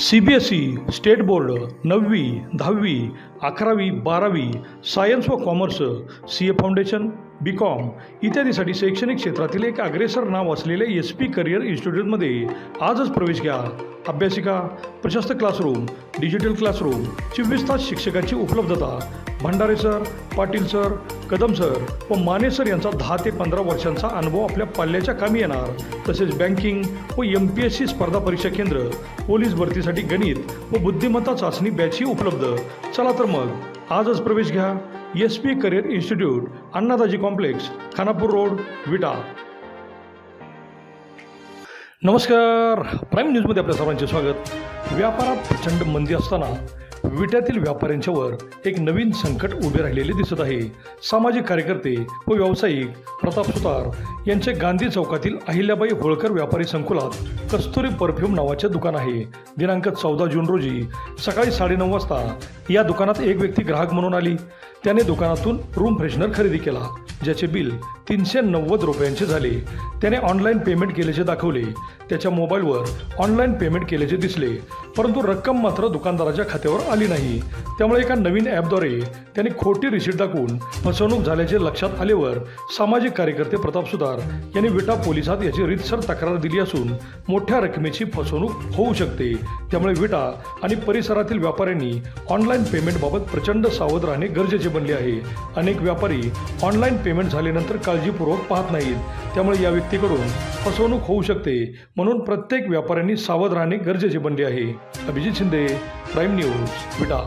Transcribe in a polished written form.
CBSE state board 9वी 10वी 11वी 12वी science व कॉमर्स CA फाउंडेशन BCom इत्यादीसाठी शैक्षणिक क्षेत्रातील एक अग्रेसर नाव असलेले SP करिअर इन्स्टिट्यूटमध्ये आजच प्रवेश घ्या। अभ्यासिका, प्रशस्त क्लासरूम, डिजिटल क्लासरूम, 24 तास शिक्षकांची उपलब्धता। Bhandare sir, Patil sir, Kadam sir व माने सर यांचा 10 ते 15 वर्षांचा अनुभव आपल्या पाल्याच्या कामी येणार। तसेच बँकिंग व MPSC स्पर्धा परीक्षा केंद्र, पोलीस भरतीसाठी गणित व बुद्धिमत्ता चाचणी बॅचही उपलब्ध। चला तर मग आजच प्रवेश घ्या। SP career institute, Annadaji complex, Khanapur road, विटा। नमस्कार, प्राईम न्यूजमध्ये आपल्या सर्वांचे स्वागत। व्यापारात प्रचंड मंदी असताना विट्यातील व्यापाऱ्यांच्यावर एक नवीन संकट उभे राहिलेले दिसत आहे। सामाजिक कार्यकर्ते व व्यावसायिक प्रताप सुतार यांचे गांधी चौकातील अहिल्याबाई होळकर व्यापारी संकुलात कस्तुरी परफ्यूम नावाचे दुकान आहे। दिनांक 14 जून रोजी सकाळी 9:30 वाजता या दुकानात एक व्यक्ती ग्राहक म्हणून आली। त्याने दुकानातून रूम फ्रेशनर खरेदी केला, ज्याचे बिल 390 रुपयांचे झाले। त्याने ऑनलाईन पेमेंट केल्याचे दाखवले। त्याच्या मोबाईलवर ऑनलाईन पेमेंट केल्याचे दिसले, परंतु रक्कम मात्र दुकानदाराच्या खात्यावर आली नाही। त्यामुळे एका नवीन ॲपद्वारे त्याने खोटी रिसीट दाखवून फसवणूक झाल्याचे लक्षात आल्यावर सामाजिक कार्यकर्ते प्रताप सुतार यांनी विटा पोलिसात याची रीतसर तक्रार दिली असून मोठ्या रकमेची फसवणूक होऊ शकते। त्यामुळे विटा आणि परिसरातील व्यापाऱ्यांनी ऑनलाईन पेमेंटबाबत प्रचंड सावध राहणे गरजेचे बनले आहे। अनेक व्यापारी ऑनलाईन पेमेंट झाल्यानंतर काळजीपूर्वक पाहत नाहीत, त्यामुळे या व्यक्तीकडून फसवणूक होऊ शकते। म्हणून प्रत्येक व्यापाऱ्यांनी सावध राहणे गरजेचे बनले आहे। अभिजित शिंदे, प्राईम न्यूज, विटा।